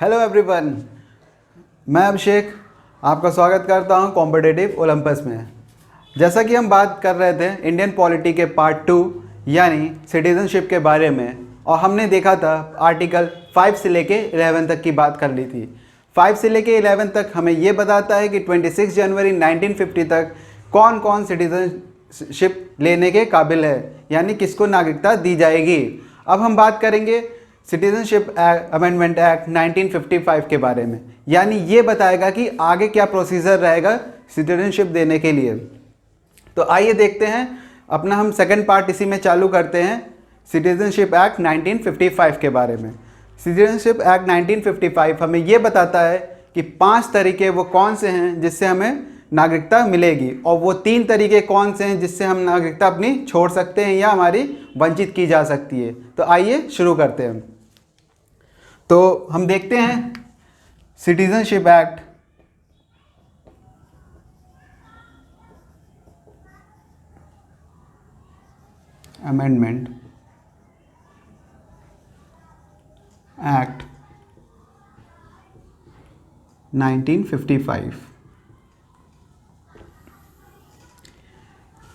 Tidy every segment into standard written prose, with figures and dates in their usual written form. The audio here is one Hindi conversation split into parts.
हेलो एवरीवन, मैं अभिषेक आपका स्वागत करता हूं कॉम्पिटिटिव ओलंपस में। जैसा कि हम बात कर रहे थे इंडियन पॉलिटी के पार्ट 2 यानी सिटीजनशिप के बारे में, और हमने देखा था आर्टिकल 5 से लेके 11 तक की बात कर ली थी। 5 से लेके 11 तक हमें ये बताता है कि 26 जनवरी 1950 तक कौन कौन सिटीजनशिप लेने के काबिल है, यानी किसको नागरिकता दी जाएगी। अब हम बात करेंगे सिटीजनशिप अमेंडमेंट एक्ट 1955 के बारे में, यानी ये बताएगा कि आगे क्या प्रोसीजर रहेगा सिटीजनशिप देने के लिए। तो आइए देखते हैं, अपना हम सेकंड पार्ट इसी में चालू करते हैं सिटीजनशिप एक्ट 1955 के बारे में। सिटीजनशिप एक्ट 1955 हमें ये बताता है कि 5 तरीके वो कौन से हैं जिससे हमें नागरिकता मिलेगी, और वो 3 तरीके कौन से हैं जिससे हम नागरिकता अपनी छोड़ सकते हैं या हमारी वंचित की जा सकती है। तो आइए शुरू करते हैं। तो हम देखते हैं सिटीजनशिप एक्ट अमेंडमेंट एक्ट 1955।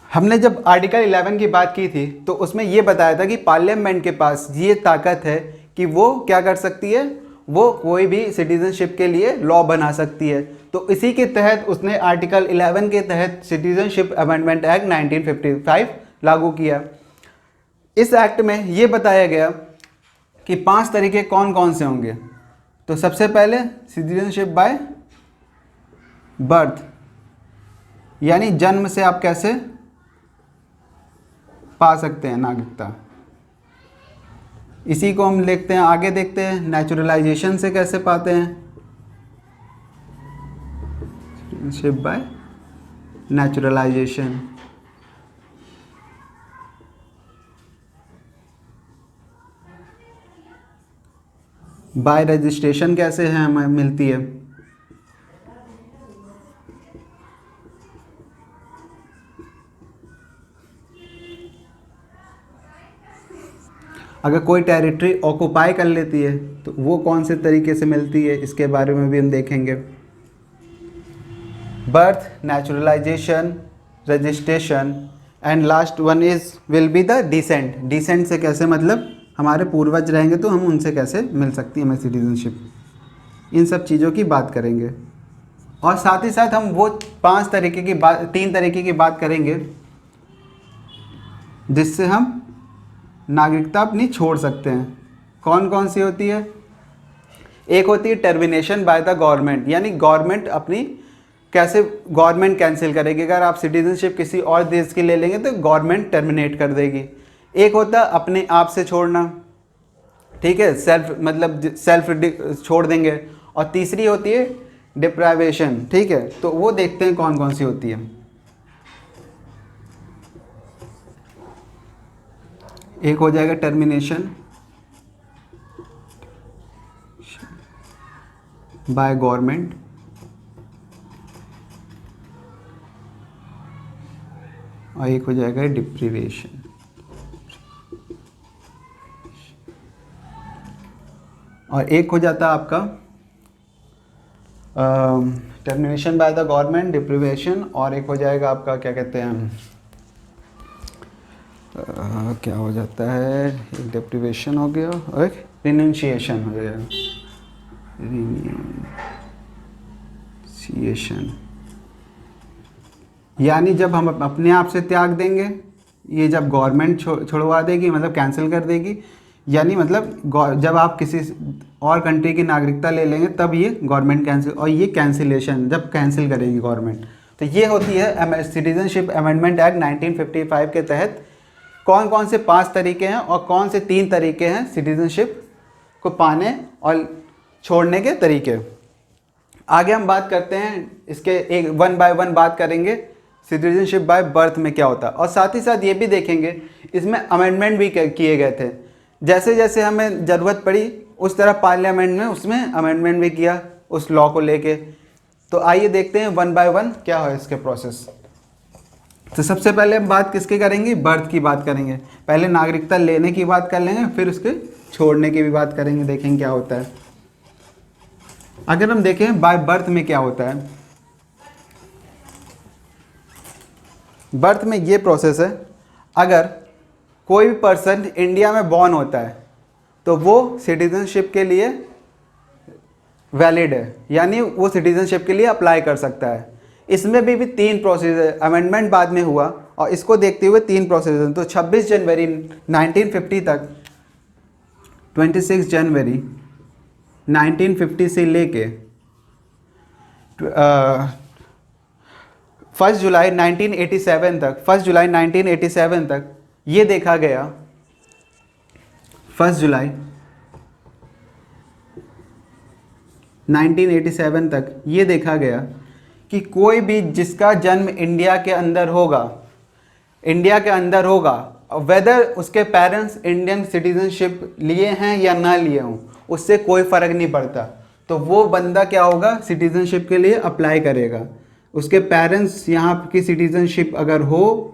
हमने जब आर्टिकल 11 की बात की थी तो उसमें यह बताया था कि पार्लियामेंट के पास ये ताकत है कि वो क्या कर सकती है, वो कोई भी सिटीजनशिप के लिए लॉ बना सकती है। तो इसी के तहत उसने आर्टिकल 11 के तहत सिटीजनशिप अमेंडमेंट एक्ट 1955 लागू किया। इस एक्ट में ये बताया गया कि 5 तरीके कौन कौन से होंगे। तो सबसे पहले सिटीजनशिप बाय बर्थ, यानी जन्म से आप कैसे पा सकते हैं नागरिकता। इसी को हम देखते हैं, आगे देखते हैं नेचुरलाइजेशन से कैसे पाते हैं, citizenship by naturalisation. Bye registration कैसे है हमें मिलती है। अगर कोई टेरिटरी ऑक्युपाई कर लेती है तो वो कौन से तरीके से मिलती है, इसके बारे में भी हम देखेंगे। Birth, naturalisation, registration, and last one is will be the descent. Descent से कैसे, मतलब हमारे पूर्वज रहेंगे तो हम उनसे कैसे मिल सकती है हमें सिटीजनशिप। इन सब चीज़ों की बात करेंगे, और साथ ही साथ हम वो 5 तरीके की बात, 3 तरीके की बात करेंगे जिससे हम नागरिकता अपनी छोड़ सकते हैं। कौन कौन सी होती है? एक होती है टर्मिनेशन बाय द गवर्नमेंट, यानी गवर्नमेंट अपनी कैसे गवर्नमेंट कैंसिल करेगी। अगर आप सिटीजनशिप किसी और देश की ले लेंगे तो गवर्नमेंट टर्मिनेट कर देगी। एक होता है अपने आप से छोड़ना, ठीक है, सेल्फ, मतलब सेल्फ छोड़ देंगे। और तीसरी होती है डिप्राइवेशन, ठीक है। तो वो देखते हैं कौन कौन सी होती है। एक हो जाएगा टर्मिनेशन बाय गवर्नमेंट, और एक हो जाएगा डिप्रीवेशन। और एक हो जाता है आपका termination by the government, deprivation, और एक हो जाएगा आपका क्या कहते हैं, क्या हो जाता है, एक डिप्रीवेशन हो गया और एक रिनंशिएशन हो गया। रिनंशिएशन यानी जब हम अपने आप से त्याग देंगे, ये जब गवर्नमेंट छोड़वा देगी, मतलब कैंसिल कर देगी, यानी मतलब जब आप किसी और कंट्री की नागरिकता ले लेंगे तब ये गवर्नमेंट कैंसिल, और ये कैंसिलेशन जब कैंसिल करेगी गवर्नमेंट। तो ये होती है सिटीजनशिप अमेंडमेंट एक्ट 1955 के तहत कौन कौन से 5 तरीके हैं और कौन से 3 तरीके हैं सिटीजनशिप को पाने और छोड़ने के तरीके। आगे हम बात करते हैं इसके, एक 1 बाय 1 बात करेंगे सिटीजनशिप बाय बर्थ में क्या होता है, और साथ ही साथ ये भी देखेंगे इसमें अमेंडमेंट भी किए गए थे। जैसे जैसे हमें ज़रूरत पड़ी उस तरह पार्लियामेंट में उसमें अमेंडमेंट भी किया उस लॉ को लेके। तो आइए देखते हैं 1 बाय 1 क्या है इसके प्रोसेस। तो सबसे पहले हम बात किसकी करेंगे, बर्थ की बात करेंगे। पहले नागरिकता लेने की बात कर लेंगे, फिर उसके छोड़ने की भी बात करेंगे, देखेंगे क्या होता है। अगर हम देखें बाय बर्थ में क्या होता है, बर्थ में ये प्रोसेस है, अगर कोई भी पर्सन इंडिया में बॉर्न होता है तो वो सिटीजनशिप के लिए वैलिड है, यानी वो सिटीजनशिप के लिए अप्लाई कर सकता है। इसमें भी 3 प्रोसेस है, अमेंडमेंट बाद में हुआ और इसको देखते हुए 3 प्रोसेस हैं। तो 26 जनवरी 1950 तक, 26 जनवरी 1950 से लेके 1 जुलाई 1987 तक, 1 जुलाई 1987 तक ये देखा गया, 1 जुलाई 1987 तक ये देखा गया कि कोई भी जिसका जन्म इंडिया के अंदर होगा, वेदर उसके पेरेंट्स इंडियन सिटीजनशिप लिए हैं या ना लिए हों, उससे कोई फ़र्क नहीं पड़ता। तो वो बंदा क्या होगा, सिटीजनशिप के लिए अप्लाई करेगा। उसके पेरेंट्स यहाँ की सिटीजनशिप अगर हो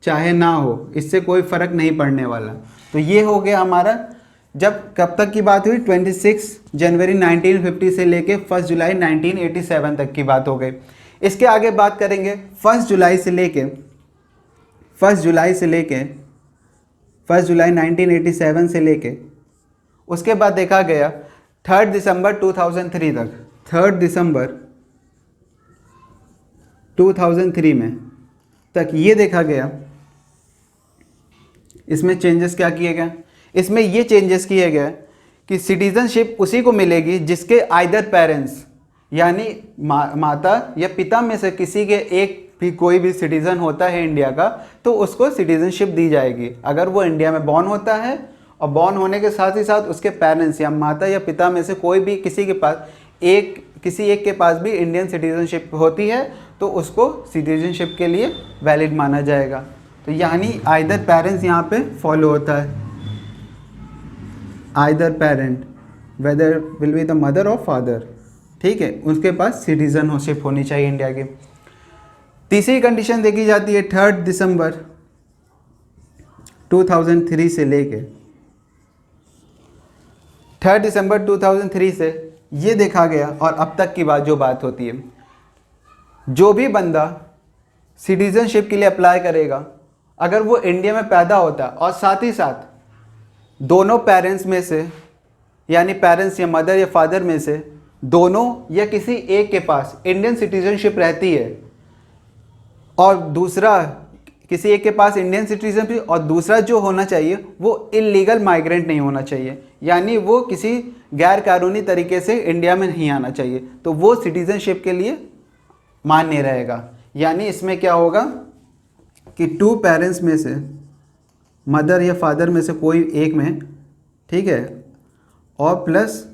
चाहे ना हो, इससे कोई फ़र्क नहीं पड़ने वाला। तो ये हो गया हमारा, जब कब तक की बात हुई, 26 जनवरी 1950 से लेके 1 जुलाई 1987 तक की बात हो गई। इसके आगे बात करेंगे 1 जुलाई 1987 से लेके उसके बाद देखा गया 3 दिसंबर 2003 तक, 3 दिसंबर 2003 में तक ये देखा गया। इसमें चेंजेस क्या किए गए, इसमें ये चेंजेस किए गए कि सिटीजनशिप उसी को मिलेगी जिसके आइदर पेरेंट्स, यानी माता या पिता में से किसी के एक भी कोई भी सिटीज़न होता है इंडिया का, तो उसको सिटीजनशिप दी जाएगी। अगर वो इंडिया में बॉर्न होता है और बॉर्न होने के साथ ही साथ उसके पेरेंट्स या माता या पिता में से कोई भी किसी के पास किसी एक के पास भी इंडियन सिटीजनशिप होती है, तो उसको सिटीजनशिप के लिए वैलिड माना जाएगा। तो यानी आइदर पेरेंट्स यहाँ पे फॉलो होता है, either parent, whether will be the mother और फादर, ठीक है, उसके पास सिटीजनशिप होनी चाहिए इंडिया की। तीसरी कंडीशन देखी जाती है 3 दिसंबर 2003 से लेके 3 दिसंबर 2003 से ये देखा गया, और अब तक की बात जो बात होती है, जो भी बंदा सिटीजनशिप के लिए अप्लाई करेगा, अगर वो इंडिया में पैदा होता और साथ ही साथ दोनों पेरेंट्स में से, यानी पेरेंट्स या मदर या फादर में से दोनों या किसी एक के पास इंडियन सिटीजनशिप रहती है, और दूसरा किसी एक के पास इंडियन सिटीजनशिप, और दूसरा जो होना चाहिए वो इलीगल माइग्रेंट नहीं होना चाहिए, यानी वो किसी गैर कानूनी तरीके से इंडिया में नहीं आना चाहिए, तो वो सिटीजनशिप के लिए मान्य रहेगा। यानी इसमें क्या होगा कि 2 पेरेंट्स में से, मदर या फादर में से कोई एक में, ठीक है, और प्लस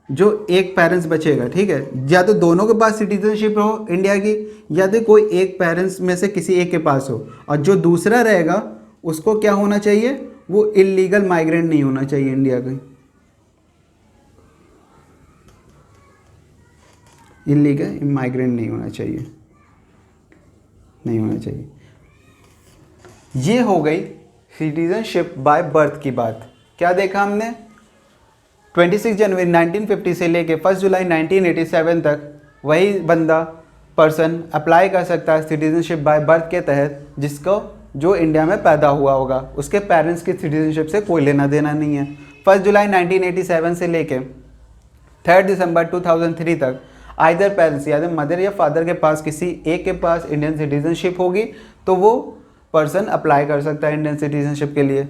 जो एक पेरेंट्स बचेगा, ठीक है, या तो दोनों के पास सिटीजनशिप हो इंडिया की, या तो कोई एक पेरेंट्स में से किसी एक के पास हो, और जो दूसरा रहेगा उसको क्या होना चाहिए, वो इलीगल माइग्रेंट नहीं होना चाहिए इंडिया का, इलीगल माइग्रेंट नहीं होना चाहिए, नहीं होना चाहिए। ये हो गई सिटीजनशिप बाय बर्थ की बात। क्या देखा हमने, 26 जनवरी 1950 से लेके 1 जुलाई 1987 तक वही बंदा पर्सन अप्लाई कर सकता है सिटीजनशिप बाय बर्थ के तहत, जिसको जो इंडिया में पैदा हुआ होगा, उसके पेरेंट्स की सिटीजनशिप से कोई लेना देना नहीं है। 1 जुलाई 1987 से लेके 3 दिसंबर 2003 तक आइदर पेरेंट्स, यानी मदर या फादर के पास किसी एक के पास इंडियन सिटीजनशिप होगी, तो वो पर्सन अप्लाई कर सकता है इंडियन सिटीजनशिप के लिए।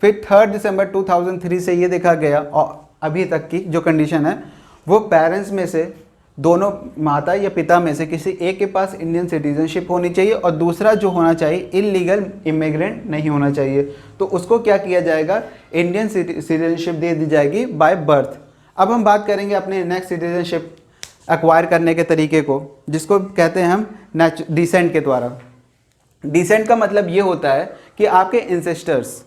फिर 3 दिसंबर 2003 से ये देखा गया, और अभी तक की जो कंडीशन है वो पेरेंट्स में से दोनों, माता या पिता में से किसी एक के पास इंडियन सिटीजनशिप होनी चाहिए, और दूसरा जो होना चाहिए इलीगल इमिग्रेंट नहीं होना चाहिए, तो उसको क्या किया जाएगा, इंडियन सिटीजनशिप दे दी जाएगी बाय बर्थ। अब हम बात करेंगे अपने नेक्स्ट सिटीजनशिप एक्वायर करने के तरीके को, जिसको कहते हैं हम डिसेंट के द्वारा। डिसेंट का मतलब ये होता है कि आपके इंसेस्टर्स,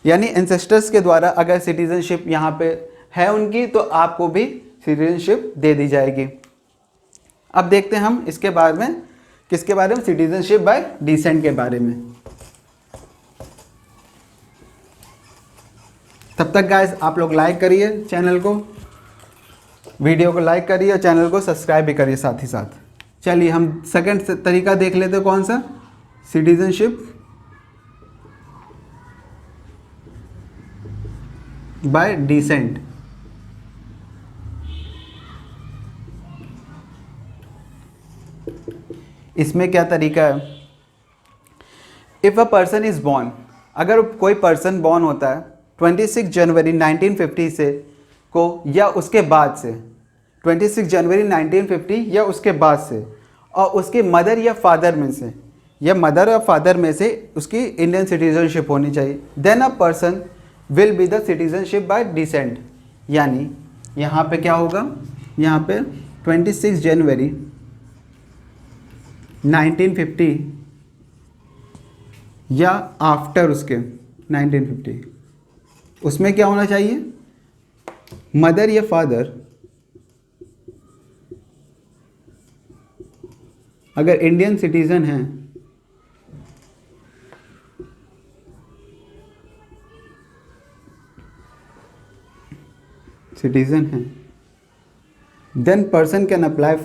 यानी इंसेस्टर्स के द्वारा अगर सिटीजनशिप यहाँ पे है उनकी, तो आपको भी सिटीजनशिप दे दी जाएगी। अब देखते हैं हम इसके बारे में, किसके बारे में, सिटीजनशिप बाय डिसेंट के बारे में। तब तक गाइस आप लोग लाइक करिए चैनल को, वीडियो को लाइक करिए और चैनल को सब्सक्राइब भी करिए साथ ही साथ। चलिए हम सेकंड तरीका देख लेते हैं, कौन सा? Citizenship by decent. इसमें क्या तरीका है? If a person is born, अगर कोई पर्सन बॉर्न होता है 26 जनवरी 1950 से को या उसके बाद से, 26 जनवरी 1950 या उसके बाद से, और उसके मदर या फादर में से, या मदर या फादर में से उसकी इंडियन सिटीजनशिप होनी चाहिए, then a person will be the citizenship by descent. यानी यहाँ पे क्या होगा? यहाँ पे 26 जनवरी 1950 या आफ्टर उसके 1950, उसमें क्या होना चाहिए? मदर या फादर अगर इंडियन सिटीजन हैं then person can apply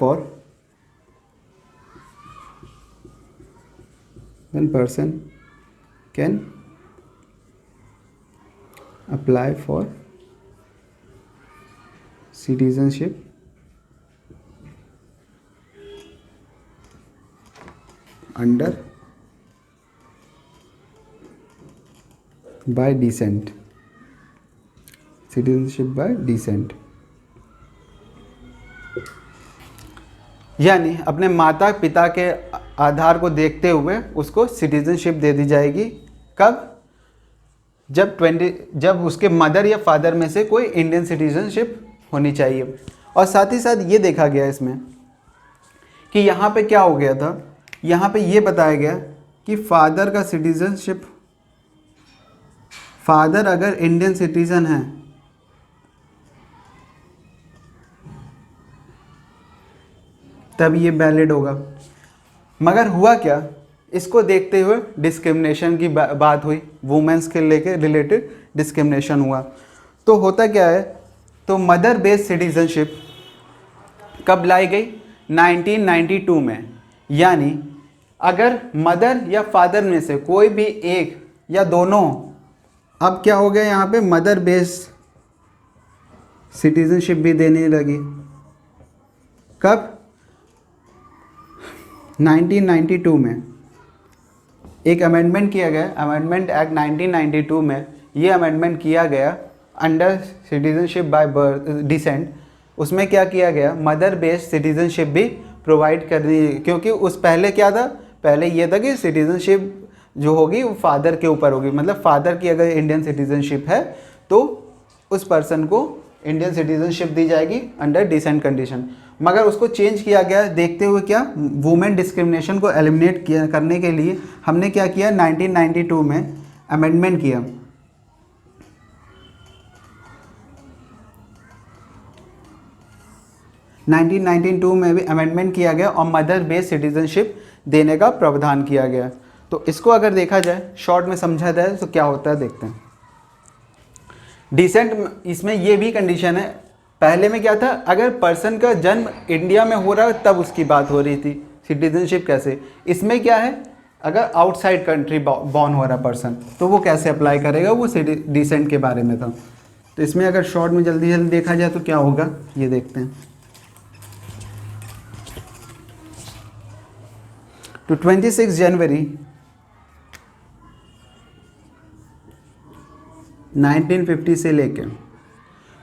for citizenship under by descent, citizenship by descent। यानी अपने माता पिता के आधार को देखते हुए उसको सिटीजनशिप दे दी जाएगी। कब? जब उसके मदर या फादर में से कोई इंडियन सिटीजनशिप होनी चाहिए। और साथ ही साथ ये देखा गया इसमें कि यहाँ पे क्या हो गया था, यहाँ पे ये बताया गया कि फादर का सिटीजनशिप, फादर अगर इंडियन सिटीजन है तब ये वैलिड होगा। मगर हुआ क्या, इसको देखते हुए डिस्क्रिमिनेशन की बात हुई, वुमेन्स के लेके रिलेटेड डिस्क्रिमिनेशन हुआ। तो होता क्या है, तो मदर बेस्ड सिटीजनशिप कब लाई गई? 1992 में। यानी अगर मदर या फादर में से कोई भी एक या दोनों, अब क्या हो गया यहाँ पे, मदर बेस्ड सिटीजनशिप भी देने लगी। कब? 1992 में एक अमेंडमेंट किया गया, अमेंडमेंट एक्ट 1992 में ये अमेंडमेंट किया गया अंडर सिटीजनशिप बाय डिसेंट। उसमें क्या किया गया, मदर बेस्ड सिटीजनशिप भी प्रोवाइड कर दी, क्योंकि उस पहले क्या था, पहले ये था कि सिटीजनशिप जो होगी वो फादर के ऊपर होगी, मतलब फादर की अगर इंडियन सिटीजनशिप है तो उस पर्सन को इंडियन सिटीजनशिप दी जाएगी अंडर डिसेंट कंडीशन। मगर उसको चेंज किया गया देखते हुए क्या, वुमेन डिस्क्रिमिनेशन को एलिमिनेट किया करने के लिए हमने क्या किया, 1992 में अमेंडमेंट किया। में भी अमेंडमेंट किया गया और मदर बेस्ड सिटीजनशिप देने का प्रावधान किया गया। तो इसको अगर देखा जाए, शॉर्ट में समझा जाए तो क्या होता है देखते हैं। डिसेंट, इसमें ये भी कंडीशन है, पहले में क्या था, अगर पर्सन का जन्म इंडिया में हो रहा है तब उसकी बात हो रही थी सिटीजनशिप कैसे। इसमें क्या है, अगर आउटसाइड कंट्री बॉर्न हो रहा पर्सन तो वो कैसे अप्लाई करेगा, वो डिसेंट के बारे में था। तो इसमें अगर शॉर्ट में जल्दी जल्दी देखा जाए तो क्या होगा, ये देखते हैं। तो 26 जनवरी 1950 से लेके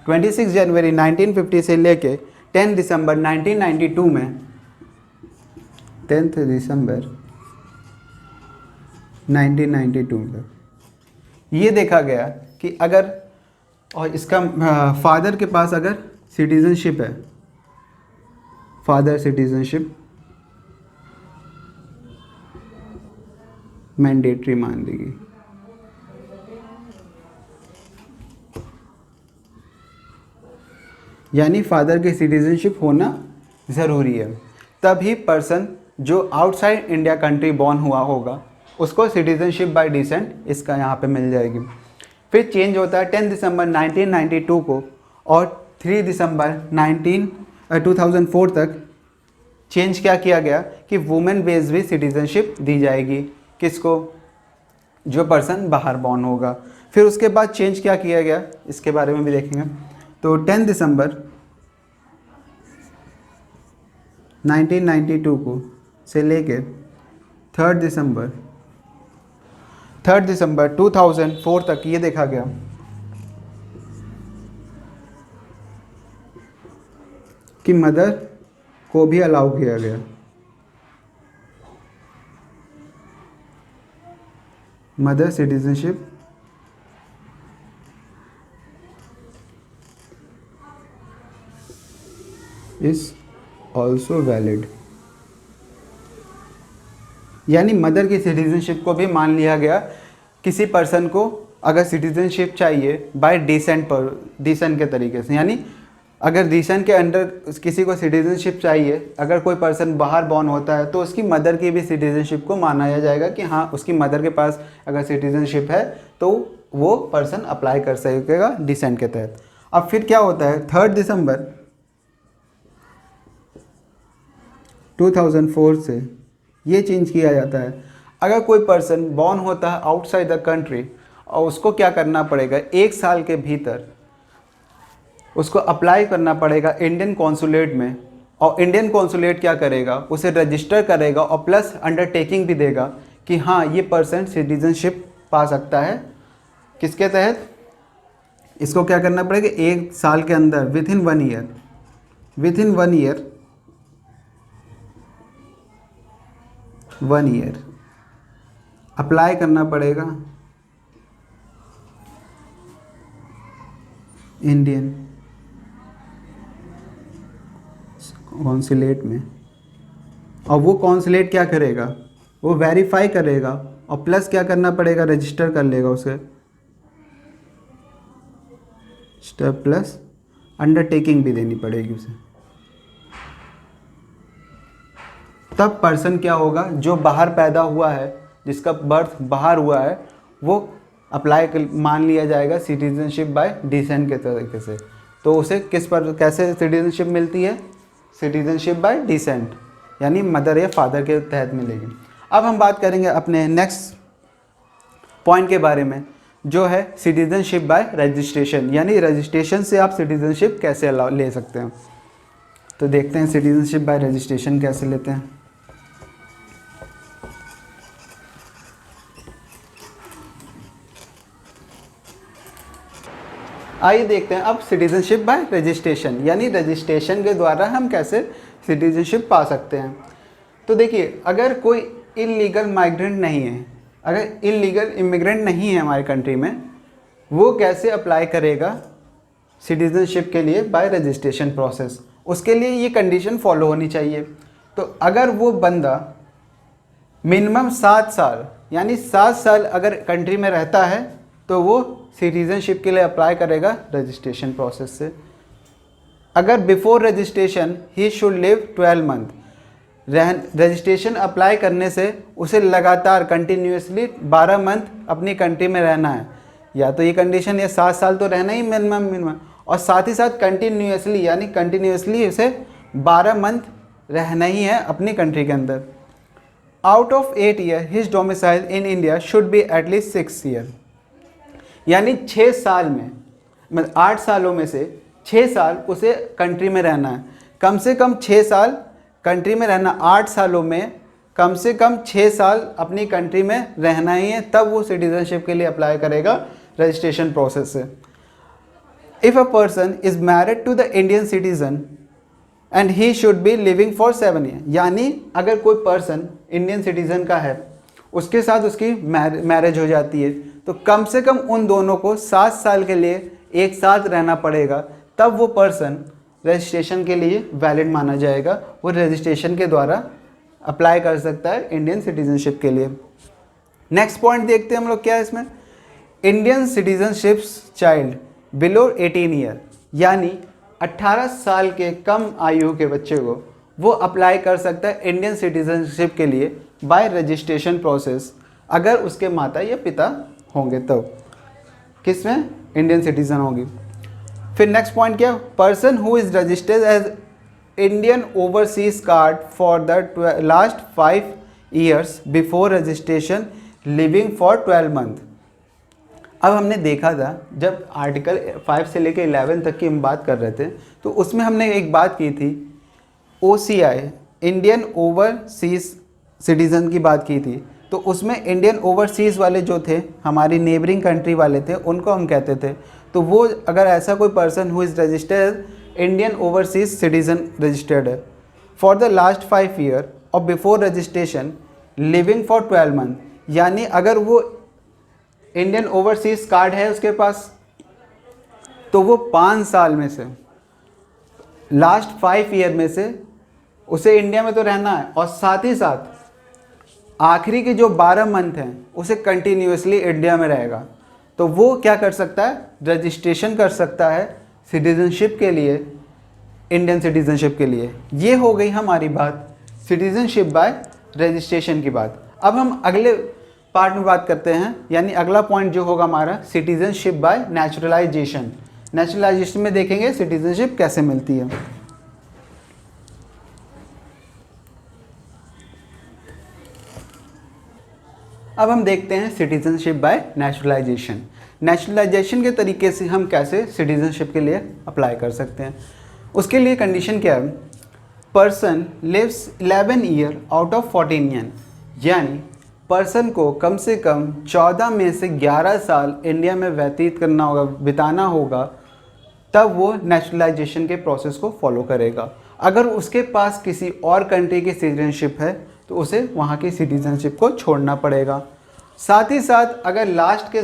26 जनवरी 1950 से लेके 10 दिसंबर 1992 में 10 दिसंबर 1992 में ये देखा गया कि अगर, और इसका फादर के पास अगर सिटीजनशिप है, फादर सिटीजनशिप मैंडेटरी मान देगी। यानी फादर की सिटीजनशिप होना ज़रूरी है, तभी पर्सन जो आउटसाइड इंडिया कंट्री बॉर्न हुआ होगा उसको सिटीजनशिप बाय डिसेंट इसका यहाँ पे मिल जाएगी। फिर चेंज होता है 10 दिसंबर 1992 को, और 3 दिसंबर 2004 तक चेंज क्या किया गया कि वुमेन बेस्ड भी सिटीजनशिप दी जाएगी। किसको? जो पर्सन बाहर बॉर्न होगा। फिर उसके बाद चेंज क्या किया गया इसके बारे में भी देखेंगे। तो 10 दिसंबर 1992 को से लेके 3 दिसंबर 2004 तक ये देखा गया कि मदर को भी अलाउ किया गया। Mother citizenship is also valid, यानी मदर की सिटीजनशिप को भी मान लिया गया। किसी पर्सन को अगर सिटीजनशिप चाहिए बाय डिसेंट के तरीके से, यानी अगर डिसेंट के अंडर किसी को सिटीजनशिप चाहिए, अगर कोई पर्सन बाहर बॉर्न होता है तो उसकी मदर की भी सिटीजनशिप को माना जाएगा कि हाँ उसकी मदर के पास अगर सिटीजनशिप है तो वो पर्सन अप्लाई कर सकेगा डिसेंट के तहत। अब फिर क्या होता है, 3 दिसंबर 2004 से ये चेंज किया जाता है, अगर कोई पर्सन बॉर्न होता है आउटसाइड द कंट्री और उसको क्या करना पड़ेगा, 1 साल के भीतर उसको अप्लाई करना पड़ेगा इंडियन कॉन्सुलेट में, और इंडियन कॉन्सुलेट क्या करेगा, उसे रजिस्टर करेगा और प्लस अंडरटेकिंग भी देगा कि हाँ ये पर्सन सिटीजनशिप पा सकता है। किसके तहत? इसको क्या करना पड़ेगा, 1 साल के अंदर विद इन 1 ईयर अप्लाई करना पड़ेगा इंडियन कॉन्सुलेट में, और वो कॉन्सुलेट क्या करेगा, वो वेरीफाई करेगा और प्लस क्या करना पड़ेगा, रजिस्टर कर लेगा उसे, प्लस अंडरटेकिंग भी देनी पड़ेगी उसे। तब पर्सन क्या होगा, जो बाहर पैदा हुआ है, जिसका बर्थ बाहर हुआ है, वो अप्लाई मान लिया जाएगा सिटीजनशिप बाय डिसेंट के तरीके से। तो उसे कैसे सिटीजनशिप मिलती है, सिटीजनशिप बाय डिसेंट, यानी मदर या फादर के तहत मिलेगी। अब हम बात करेंगे अपने नेक्स्ट पॉइंट के बारे में, जो है सिटीजनशिप बाय रजिस्ट्रेशन, यानी रजिस्ट्रेशन से आप सिटीजनशिप कैसे ले सकते हैं। तो देखते हैं सिटीजनशिप बाय रजिस्ट्रेशन कैसे लेते हैं। आइए देखते हैं अब सिटीजनशिप बाय रजिस्ट्रेशन, यानी रजिस्ट्रेशन के द्वारा हम कैसे सिटीजनशिप पा सकते हैं। तो देखिए, अगर कोई इलीगल माइग्रेंट नहीं है, अगर इलीगल इमिग्रेंट नहीं है हमारे कंट्री में, वो कैसे अप्लाई करेगा सिटीजनशिप के लिए बाय रजिस्ट्रेशन प्रोसेस। उसके लिए ये कंडीशन फॉलो होनी चाहिए। तो अगर वो बंदा मिनिमम 7 साल, यानी 7 साल अगर कंट्री में रहता है, तो वो सिटीजनशिप के लिए अप्लाई करेगा रजिस्ट्रेशन प्रोसेस से। अगर before registration he should live 12 month, registration apply करने से उसे लगातार कंटिन्यूसली 12 मंथ अपनी कंट्री में रहना है, या तो ये कंडीशन या 7 साल तो रहना ही मिनिमम, और साथ ही साथ कंटिन्यूसली, यानी कंटिन्यूसली उसे 12 मंथ रहना ही है अपनी कंट्री के अंदर। Out of 8 year his domicile in India should be at least 6 year, यानी 6 साल में, मतलब 8 सालों में से 6 साल उसे कंट्री में रहना है। कम से कम 6 साल कंट्री में रहना, 8 सालों में कम से कम 6 साल अपनी कंट्री में रहना ही है, तब वो सिटीजनशिप के लिए अप्लाई करेगा रजिस्ट्रेशन प्रोसेस से। If a person is married to the Indian citizen and he should be living for 7 year, यानी अगर कोई पर्सन इंडियन सिटीजन का है, उसके साथ उसकी मैरिज हो जाती है, तो कम से कम उन दोनों को 7 साल के लिए एक साथ रहना पड़ेगा, तब वो पर्सन रजिस्ट्रेशन के लिए वैलिड माना जाएगा। वो रजिस्ट्रेशन के द्वारा अप्लाई कर सकता है इंडियन सिटीजनशिप के लिए। नेक्स्ट पॉइंट देखते हैं हम लोग, क्या है इसमें, Indian citizenships child below 18 year, यानी 18 साल के कम आयु के बच्चे को वो अप्लाई कर सकता है इंडियन सिटीजनशिप के लिए बाय रजिस्ट्रेशन प्रोसेस, अगर उसके माता या पिता होंगे तो। किसमें? इंडियन सिटीज़न होगी। फिर नेक्स्ट पॉइंट क्या, person who is registered as Indian overseas card for the last 5 years before registration living for 12 month. अब हमने देखा था जब आर्टिकल 5 से लेकर 11 तक की हम बात कर रहे थे तो उसमें हमने एक बात की थी, OCI इंडियन ओवरसीज सिटीज़न की बात की थी। तो उसमें इंडियन ओवरसीज़ वाले जो थे, हमारी नेबरिंग कंट्री वाले थे, उनको हम कहते थे। तो वो अगर ऐसा कोई person who is registered Indian overseas citizen registered है फॉर द लास्ट 5 ईयर और before registration living for 12 month, यानी अगर वो इंडियन ओवरसीज कार्ड है उसके पास तो वो 5 साल में से लास्ट 5 ईयर में से उसे इंडिया में तो रहना है और साथ ही साथ आखिरी के जो 12 मंथ हैं उसे कंटिन्यूसली इंडिया में रहेगा। तो वो क्या कर सकता है, रजिस्ट्रेशन कर सकता है सिटीज़नशिप के लिए, इंडियन सिटीज़नशिप के लिए। ये हो गई हमारी बात सिटीज़नशिप बाय रजिस्ट्रेशन की बात। अब हम अगले पार्ट में बात करते हैं, यानी अगला पॉइंट जो होगा हमारा सिटीज़नशिप बाय नेचुरलाइजेशन। नेचुरलाइजेशन में देखेंगे सिटीज़नशिप कैसे मिलती है। अब हम देखते हैं सिटीज़नशिप बाय नेचुरलाइजेशन। नेचुरलाइजेशन के तरीके से हम कैसे सिटीज़नशिप के लिए अप्लाई कर सकते हैं। उसके लिए कंडीशन क्या है, person lives 11 year out of 14 year, यानी पर्सन को कम से कम 14 में से 11 साल इंडिया में व्यतीत करना होगा, बिताना होगा, तब वो नेचुरलाइजेशन के प्रोसेस को फॉलो करेगा। अगर उसके पास किसी और कंट्री की सिटीजनशिप है तो उसे वहाँ की सिटीजनशिप को छोड़ना पड़ेगा। साथ ही साथ अगर लास्ट के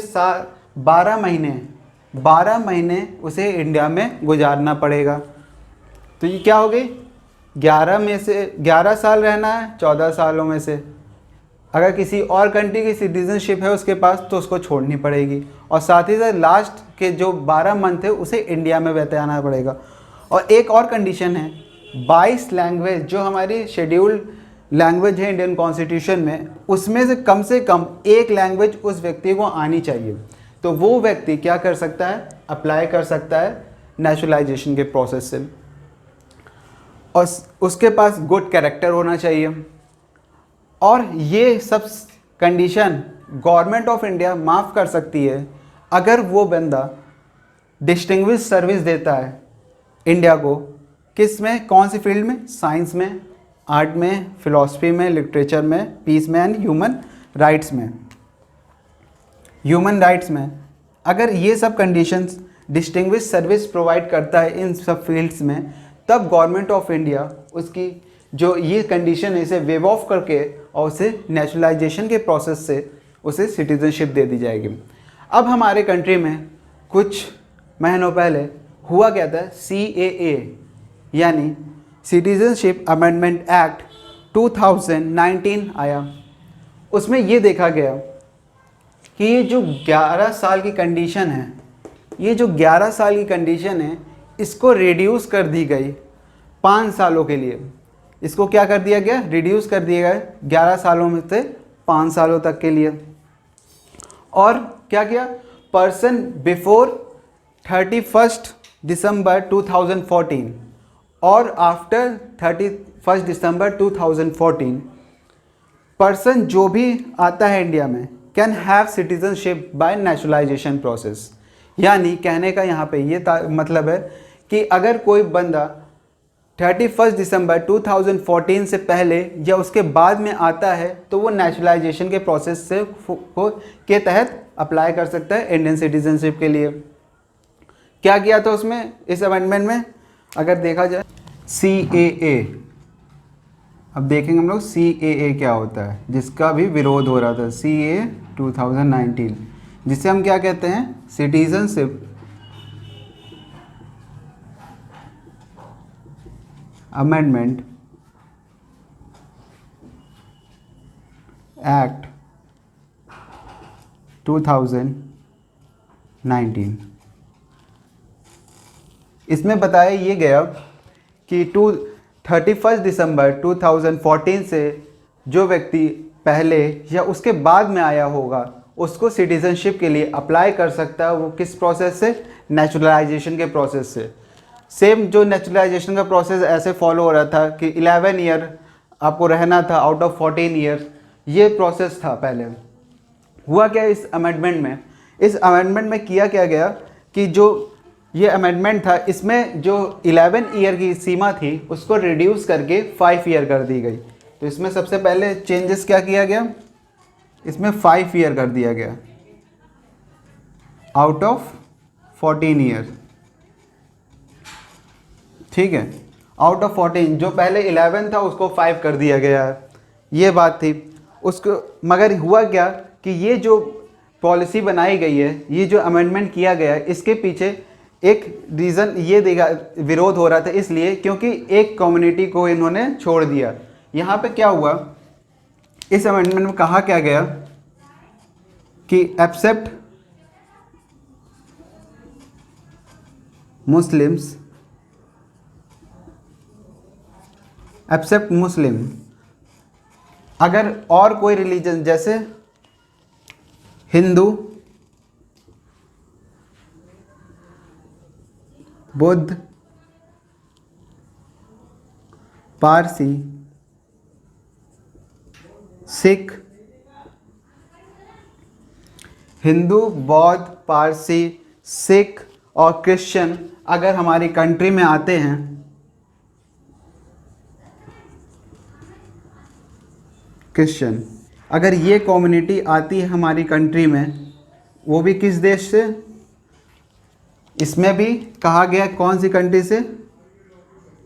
12 महीने उसे इंडिया में गुजारना पड़ेगा। तो ये क्या हो गई, 11 में से 11 साल रहना है 14 सालों में से। अगर किसी और कंट्री की सिटीजनशिप है उसके पास तो उसको छोड़नी पड़ेगी, और साथ ही साथ लास्ट के जो 12 मंथ है उसे इंडिया में बिताना पड़ेगा। और एक और कंडीशन है, 22 लैंग्वेज जो हमारी शेड्यूल्ड लैंग्वेज है इंडियन कॉन्स्टिट्यूशन में, उसमें से कम एक लैंग्वेज उस व्यक्ति को आनी चाहिए। तो वो व्यक्ति क्या कर सकता है, अप्लाई कर सकता है नेचुरलाइजेशन के प्रोसेस से। और उसके पास गुड कैरेक्टर होना चाहिए। और ये सब कंडीशन गवर्नमेंट ऑफ इंडिया माफ़ कर सकती है अगर वो बंदा डिस्टिंग्विश सर्विस देता है इंडिया को। किस में, कौन सी फील्ड में, साइंस में, आर्ट में, फिलॉसफी में, लिटरेचर में, पीस में एंड ह्यूमन राइट्स में। अगर ये सब कंडीशंस डिस्टिंग्विश सर्विस प्रोवाइड करता है इन सब फील्ड्स में, तब गवर्नमेंट ऑफ इंडिया उसकी जो ये कंडीशन है इसे वेव ऑफ करके और उसे नेचुरलाइजेशन के प्रोसेस से उसे सिटीजनशिप दे दी जाएगी। अब हमारे कंट्री में कुछ महीनों पहले हुआ क्या था, CAA यानी सिटीजनशिप अमेंडमेंट एक्ट 2019 आया। उसमें ये देखा गया कि ये जो 11 साल की कंडीशन है, इसको रिड्यूस कर दी गई 5 सालों के लिए। इसको क्या कर दिया गया, रिड्यूस कर दिया गया 11 सालों में से 5 सालों तक के लिए। और क्या किया, पर्सन बिफोर 31 दिसंबर 2014 और आफ्टर 31 दिसंबर 2014 पर्सन जो भी आता है इंडिया में can have citizenship by naturalisation process. यानी कहने का यहाँ पे ये मतलब है कि अगर कोई बंदा 31 दिसंबर 2014 से पहले या उसके बाद में आता है तो वो नेचुरलाइजेशन के प्रोसेस से के तहत अप्लाई कर सकता है इंडियन सिटीजनशिप के लिए। क्या किया था उसमें, इस अमेंडमेंट में अगर देखा जाए CAA, अब देखेंगे हम लोग CAA क्या होता है, जिसका भी विरोध हो रहा था, CAA 2019, जिसे हम क्या कहते हैं, सिटीजनशिप अमेंडमेंट एक्ट 2019। इसमें बताया ये गया कि 31 दिसंबर 2014 से जो व्यक्ति पहले या उसके बाद में आया होगा उसको सिटीजनशिप के लिए अप्लाई कर सकता है। वो किस प्रोसेस से? नेचुरलाइजेशन के प्रोसेस से। सेम जो नेचुरलाइजेशन का प्रोसेस ऐसे फॉलो हो रहा था कि 11 ईयर आपको रहना था आउट ऑफ 14 ईयर, ये प्रोसेस था पहले। हुआ क्या इस अमेंडमेंट में? इस अमेंडमेंट में किया क्या गया कि जो ये अमेंडमेंट था इसमें जो 11 ईयर की सीमा थी उसको रिड्यूस करके 5 ईयर कर दी गई। तो इसमें सबसे पहले चेंजेस क्या किया गया? इसमें 5 ईयर कर दिया गया आउट ऑफ 14 ईयर। ठीक है, आउट ऑफ 14, जो पहले 11 था उसको 5 कर दिया गया है, ये बात थी उसको। मगर हुआ क्या कि ये जो पॉलिसी बनाई गई है, ये जो अमेंडमेंट किया गया है, इसके पीछे एक रीज़न ये देगा, विरोध हो रहा था इसलिए क्योंकि एक कम्युनिटी को इन्होंने छोड़ दिया। यहाँ पे क्या हुआ, इस अमेंडमेंट में कहा क्या गया कि एक्सेप्ट मुस्लिम्स, एक्सेप्ट मुस्लिम, अगर और कोई रिलीजन जैसे हिंदू, बुद्ध, पारसी, सिख, हिंदू, बौद्ध, पारसी, सिख और क्रिश्चियन अगर हमारी कंट्री में आते हैं, क्रिश्चियन अगर ये कम्युनिटी आती है हमारी कंट्री में, वो भी किस देश से? इसमें भी कहा गया कौन सी कंट्री से?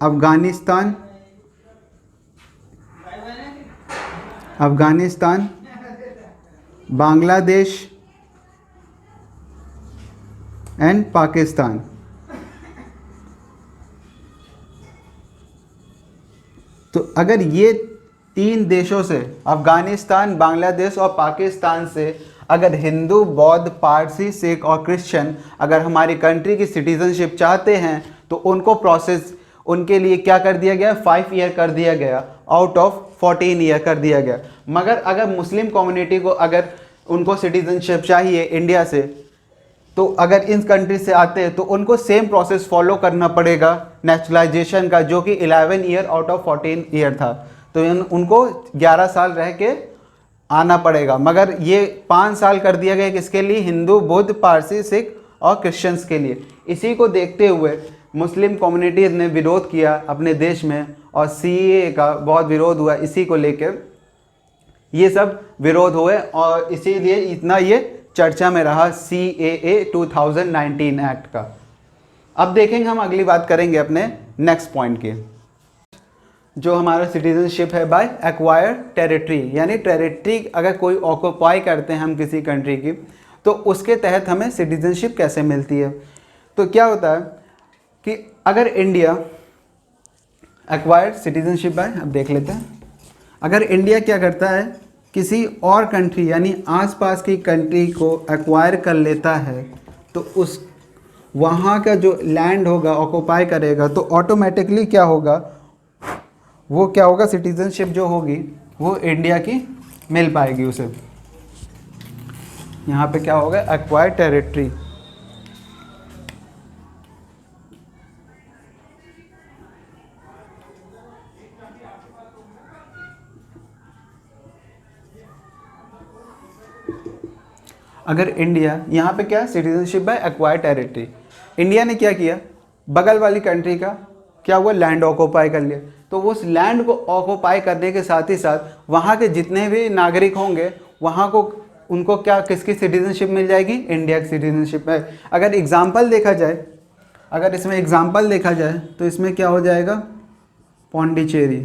अफगानिस्तान, अफगानिस्तान, बांग्लादेश एंड पाकिस्तान। तो अगर ये 3 देशों से, अफगानिस्तान, बांग्लादेश और पाकिस्तान से, अगर हिंदू, बौद्ध, पारसी, सिख और क्रिश्चियन अगर हमारी कंट्री की सिटीजनशिप चाहते हैं तो उनको प्रोसेस, उनके लिए क्या कर दिया गया? 5 ईयर कर दिया गया आउट ऑफ 14 ईयर कर दिया गया। मगर अगर मुस्लिम कम्युनिटी को अगर उनको सिटीजनशिप चाहिए इंडिया से, तो अगर इन कंट्री से आते हैं तो उनको सेम प्रोसेस फॉलो करना पड़ेगा नेचुरलाइजेशन का, जो कि 11 ईयर आउट ऑफ 14 ईयर था। तो उनको 11 साल रह के आना पड़ेगा। मगर ये 5 साल कर दिया गया किसके लिए? हिंदू, बुद्ध, पारसी, सिख और क्रिश्चियंस के लिए। इसी को देखते हुए मुस्लिम कम्युनिटीज़ ने विरोध किया अपने देश में और सीएए का बहुत विरोध हुआ। इसी को लेकर ये सब विरोध हुए और इसीलिए इतना ये चर्चा में रहा सीएए 2019 एक्ट का। अब देखेंगे हम, अगली बात करेंगे अपने नेक्स्ट पॉइंट की, जो हमारा सिटीजनशिप है बाय एक्वायर्ड टेरिटरी। यानी टेरिटरी अगर कोई ऑक्यूपाई करते हैं हम किसी कंट्री की, तो उसके तहत हमें सिटीजनशिप कैसे मिलती है। तो क्या होता है कि अगर इंडिया एक्वायर्ड सिटीजनशिप बाय, अब देख लेते हैं, अगर इंडिया क्या करता है किसी और कंट्री यानी आसपास की कंट्री को एक्वायर कर लेता है, तो उस वहाँ का जो लैंड होगा ऑक्यूपाई करेगा, तो ऑटोमेटिकली क्या होगा, वो क्या होगा, सिटीजनशिप जो होगी वो इंडिया की मिल पाएगी उसे। यहाँ पे क्या होगा, एक्वायर्ड टेरिटरी। अगर इंडिया यहाँ पे क्या, citizenship by acquired territory, India ने क्या किया, बगल वाली कंट्री का क्या हुआ, लैंड ऑक्यूपाई कर लिया। तो उस लैंड को ऑक्यूपाई करने के साथ ही साथ वहाँ के जितने भी नागरिक होंगे वहाँ को उनको क्या, किसकी सिटीजनशिप मिल जाएगी, इंडिया की सिटीजनशिप है। अगर एग्जाम्पल देखा जाए, अगर इसमें एग्जाम्पल देखा जाए तो इसमें क्या हो जाएगा, पौंडीचेरी,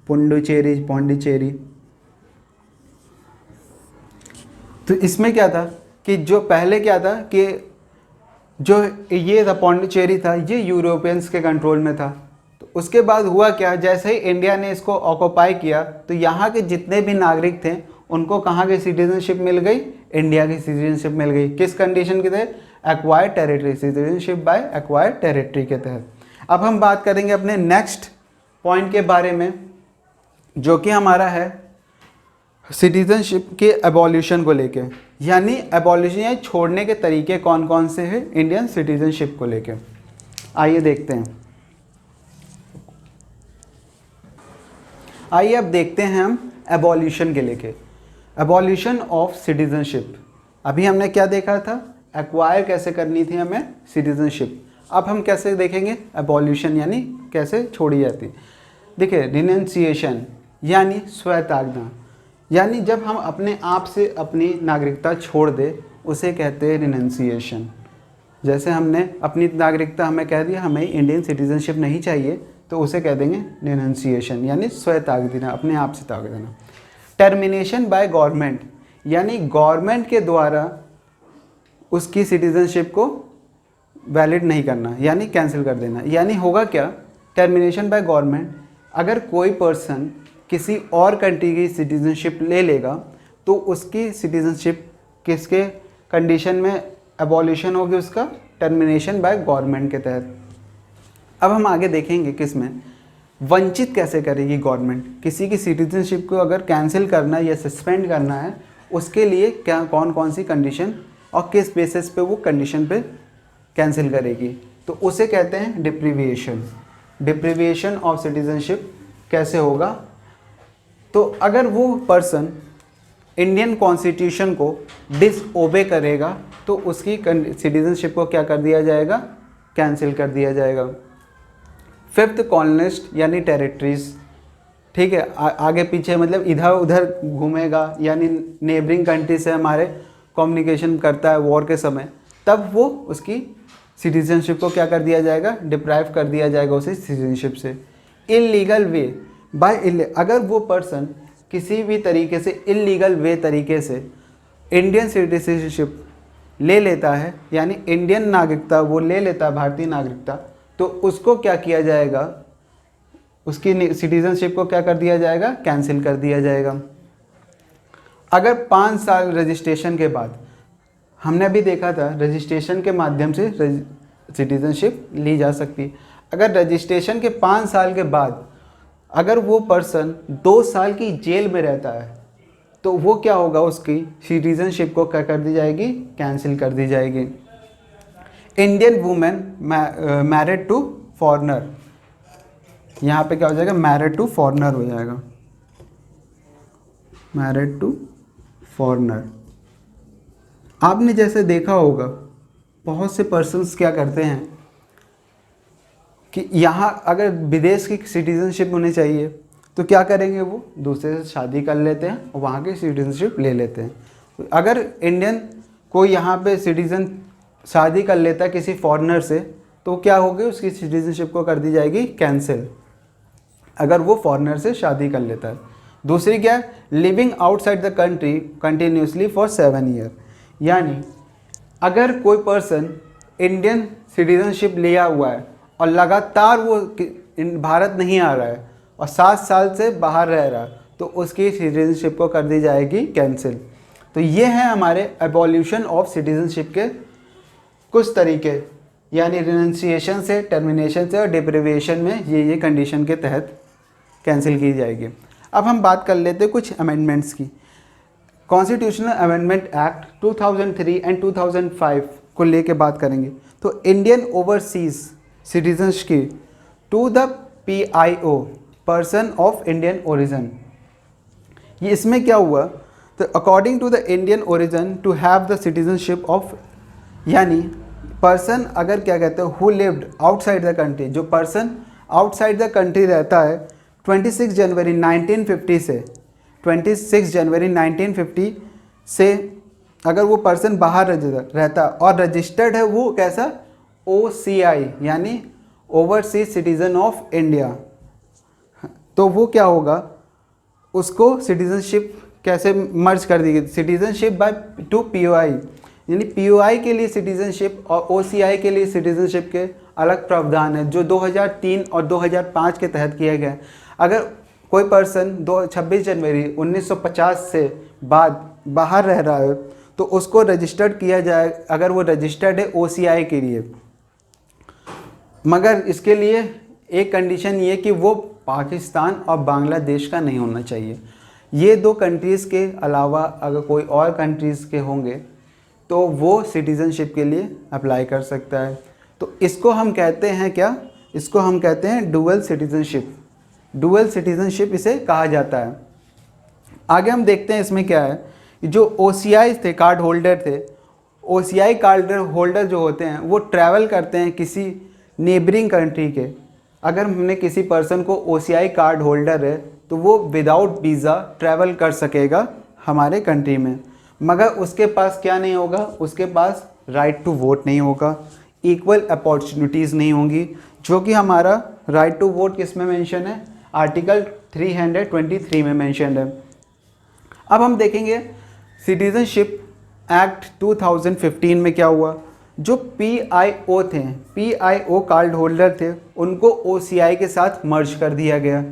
पुंडुचेरी, पौंडीचेरी। तो इसमें क्या था कि जो पहले क्या था कि जो ये था पौंडीचेरी था, ये यूरोपियंस के कंट्रोल में था। तो उसके बाद हुआ क्या, जैसे ही इंडिया ने इसको ऑक्यूपाई किया तो यहाँ के जितने भी नागरिक थे उनको कहाँ की सिटीजनशिप मिल गई, इंडिया की सिटीजनशिप मिल गई। किस कंडीशन के तहत, acquired territory, citizenship by acquired territory के तहत। अब हम बात करेंगे अपने नेक्स्ट पॉइंट के बारे में, जो कि हमारा है सिटीजनशिप के एबॉल्यूशन को लेके, यानी एबॉल्यूशन या छोड़ने के तरीके कौन कौन से हैं इंडियन सिटीजनशिप को लेके। आइए देखते हैं। आइए अब देखते हैं हम एबॉल्यूशन के लेके। एबॉल्यूशन ऑफ सिटीजनशिप, अभी हमने क्या देखा था, एक्वायर कैसे करनी थी हमें सिटीजनशिप। अब हम कैसे देखेंगे एबॉल्यूशन, यानी कैसे छोड़ी जाती। देखिए, रिनंसिएशन यानी स्वत्यागना, यानी जब हम अपने आप से अपनी नागरिकता छोड़ दे उसे कहते हैं रिनंसिएशन। जैसे हमने अपनी नागरिकता हमें कह दिया हमें इंडियन सिटीजनशिप नहीं चाहिए, तो उसे कह देंगे रिनंसिएशन, यानी स्वयं त्याग देना, अपने आप से त्याग देना। टर्मिनेशन बाय गवर्नमेंट, यानी गवर्नमेंट के द्वारा उसकी सिटीजनशिप को वैलिड नहीं करना, यानी कैंसिल कर देना। यानी होगा क्या, टर्मिनेशन बाय गवर्नमेंट, अगर कोई पर्सन किसी और कंट्री की सिटीजनशिप ले लेगा तो उसकी सिटीजनशिप किसके कंडीशन में एबॉल्यूशन होगी, उसका टर्मिनेशन बाय गवर्नमेंट के तहत। अब हम आगे देखेंगे किस में वंचित कैसे करेगी गवर्नमेंट किसी की सिटीजनशिप को अगर कैंसिल करना या सस्पेंड करना है, उसके लिए क्या कौन कौन सी कंडीशन और किस बेसिस पे वो कंडीशन पे कैंसिल करेगी, तो उसे कहते हैं डिप्रीविएशन। डिप्रीविएशन ऑफ सिटीजनशिप कैसे होगा, तो अगर वो पर्सन इंडियन कॉन्स्टिट्यूशन को डिसओबे करेगा तो उसकी सिटीजनशिप को क्या कर दिया जाएगा, कैंसिल कर दिया जाएगा। फिफ्थ, कॉलोनिस्ट यानी टेरिटरीज, ठीक है, आगे पीछे मतलब इधर उधर घूमेगा, यानी नेबरिंग कंट्री से हमारे कम्युनिकेशन करता है वॉर के समय, तब वो उसकी सिटीजनशिप को क्या कर दिया जाएगा, डिप्राइव कर दिया जाएगा उसे सिटीजनशिप से। इलीगल वे बाय, अगर वो पर्सन किसी भी तरीके से इलीगल वे तरीके से इंडियन सिटीजनशिप ले लेता है, यानी इंडियन नागरिकता वो ले लेता है, भारतीय नागरिकता, तो उसको क्या किया जाएगा, उसकी सिटीजनशिप को क्या कर दिया जाएगा, कैंसिल कर दिया जाएगा। अगर 5 साल रजिस्ट्रेशन के बाद, हमने अभी देखा था रजिस्ट्रेशन के माध्यम से सिटीजनशिप ली जा सकती है, अगर रजिस्ट्रेशन के 5 साल के बाद अगर वो पर्सन 2 साल की जेल में रहता है तो वो क्या होगा, उसकी सिटीजनशिप को क्या कर दी जाएगी, कैंसिल कर दी जाएगी। Indian women married to foreigner, यहाँ पे क्या हो जाएगा, मैरिड टू फॉरेनर हो जाएगा, मैरिड टू फॉरेनर। आपने जैसे देखा होगा बहुत से पर्सन्स क्या करते हैं कि यहाँ अगर विदेश की सिटीजनशिप होनी चाहिए तो क्या करेंगे, वो दूसरे से शादी कर लेते हैं और वहाँ की सिटीजनशिप ले लेते हैं। अगर इंडियन कोई यहाँ पे सिटीजन शादी कर लेता है किसी फॉरेनर से, तो क्या होगी, उसकी सिटीजनशिप को कर दी जाएगी कैंसिल, अगर वो फॉरेनर से शादी कर लेता है। दूसरी क्या है, living outside the country continuously for 7 year, यानी अगर कोई पर्सन इंडियन सिटीजनशिप लिया हुआ है और लगातार वो भारत नहीं आ रहा है और 7 साल से बाहर रह रहा है, तो उसकी सिटीजनशिप को कर दी जाएगी कैंसिल। तो ये हैं हमारे एबॉल्यूशन ऑफ सिटीजनशिप के कुछ तरीके, यानी रिनंसिएशन से, टर्मिनेशन से और डिप्रीविएशन में ये कंडीशन के तहत कैंसिल की जाएगी। अब हम बात कर लेते हैं कुछ अमेंडमेंट्स की। कॉन्स्टिट्यूशनल अमेंडमेंट एक्ट 2003 एंड 2005 को लेके बात करेंगे। तो इंडियन ओवरसीज सिटीजन्स की to the PIO, person of Indian origin, ये इसमें क्या हुआ, तो according to the Indian origin to have the citizenship of, यानी पर्सन अगर क्या कहते हैं who lived outside the country, जो पर्सन आउटसाइड द कंट्री रहता है 26 जनवरी 1950 से 26 जनवरी 1950 से अगर वो पर्सन बाहर रहता और रजिस्टर्ड है वो कैसा, OCI यानी ओवरसीज सिटीज़न ऑफ इंडिया, तो वो क्या होगा, उसको सिटीजनशिप कैसे मर्ज कर दी गई, सिटीजनशिप बाय टू POI, यानी POI के लिए सिटीजनशिप और OCI के लिए सिटीजनशिप के अलग प्रावधान है जो 2003 और 2005 के तहत किया गया है। अगर कोई पर्सन 26 जनवरी 1950 से बाद बाहर रह रहा है तो उसको रजिस्टर्ड किया जाए, अगर वो रजिस्टर्ड है OCI के लिए, मगर इसके लिए एक कंडीशन ये कि वो पाकिस्तान और बांग्लादेश का नहीं होना चाहिए। ये 2 कंट्रीज़ के अलावा अगर कोई और कंट्रीज़ के होंगे तो वो सिटीज़नशिप के लिए अप्लाई कर सकता है। तो इसको हम कहते हैं क्या, इसको हम कहते हैं डुअल सिटीज़नशिप। डुअल सिटीज़नशिप इसे कहा जाता है। आगे हम देखते हैं इसमें क्या है। जो OCI थे, कार्ड होल्डर थे, OCI कार्ड होल्डर जो होते हैं वो ट्रैवल करते हैं किसी नेबरिंग कंट्री के। अगर हमने किसी पर्सन को OCI कार्ड होल्डर है तो वो विदाउट वीज़ा ट्रैवल कर सकेगा हमारे कंट्री में, मगर उसके पास क्या नहीं होगा, उसके पास राइट टू वोट नहीं होगा, इक्वल अपॉर्चुनिटीज़ नहीं होंगी, जो कि हमारा राइट टू वोट किस में मेंशन है, आर्टिकल 323 में मेंशन है। अब हम देखेंगे सिटीज़नशिप एक्ट 2015 में क्या हुआ। जो PIO थे, PIO कार्ड होल्डर थे, उनको OCI के साथ मर्ज कर दिया गया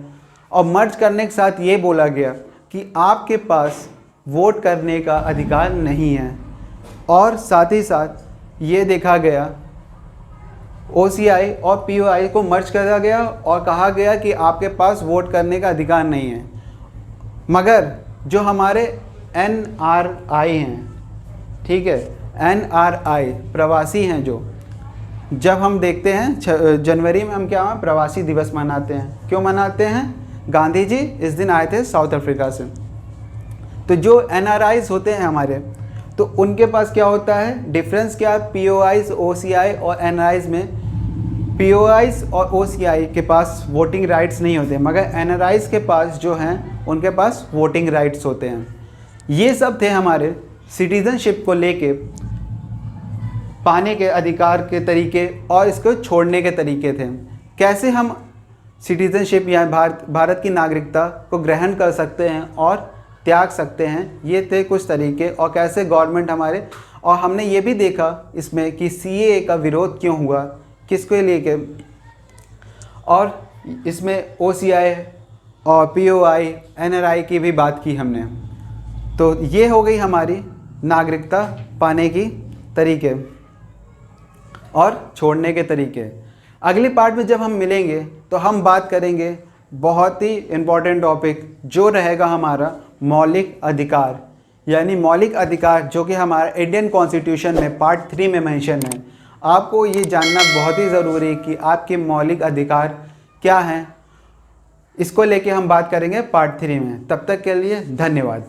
और मर्ज करने के साथ ये बोला गया कि आपके पास वोट करने का अधिकार नहीं है। और साथ ही साथ ये देखा गया OCI और PIO को मर्ज करा गया और कहा गया कि आपके पास वोट करने का अधिकार नहीं है। मगर जो हमारे NRI हैं, ठीक है, NRI प्रवासी हैं, जो जब हम देखते हैं जनवरी में हम क्या प्रवासी दिवस मनाते हैं। क्यों मनाते हैं? गांधी जी इस दिन आए थे साउथ अफ्रीका से। तो जो NRIs होते हैं हमारे, तो उनके पास क्या होता है, डिफरेंस क्या है POIs, OCI और NRIs में। POIs और OCI के पास वोटिंग राइट्स नहीं होते, मगर NRIs के पास जो हैं उनके पास वोटिंग राइट्स होते हैं। ये सब थे हमारे सिटीज़नशिप को लेके पाने के अधिकार के तरीके और इसको छोड़ने के तरीके थे। कैसे हम सिटीज़नशिप या भारत की नागरिकता को ग्रहण कर सकते हैं और त्याग सकते हैं, ये थे कुछ तरीके। और कैसे गवर्नमेंट हमारे, और हमने ये भी देखा इसमें कि CAA का विरोध क्यों हुआ, किसके लेके, और इसमें OCI और POI NRI की भी बात की हमने। तो ये हो गई हमारी नागरिकता पाने की तरीके और छोड़ने के तरीके। अगली पार्ट में जब हम मिलेंगे तो हम बात करेंगे बहुत ही इम्पॉर्टेंट टॉपिक, जो रहेगा हमारा मौलिक अधिकार, यानी मौलिक अधिकार जो कि हमारा इंडियन कॉन्स्टिट्यूशन में पार्ट 3 में मेंशन है। आपको ये जानना बहुत ही ज़रूरी है कि आपके मौलिक अधिकार क्या हैं। इसको लेके हम बात करेंगे पार्ट 3 में। तब तक के लिए धन्यवाद।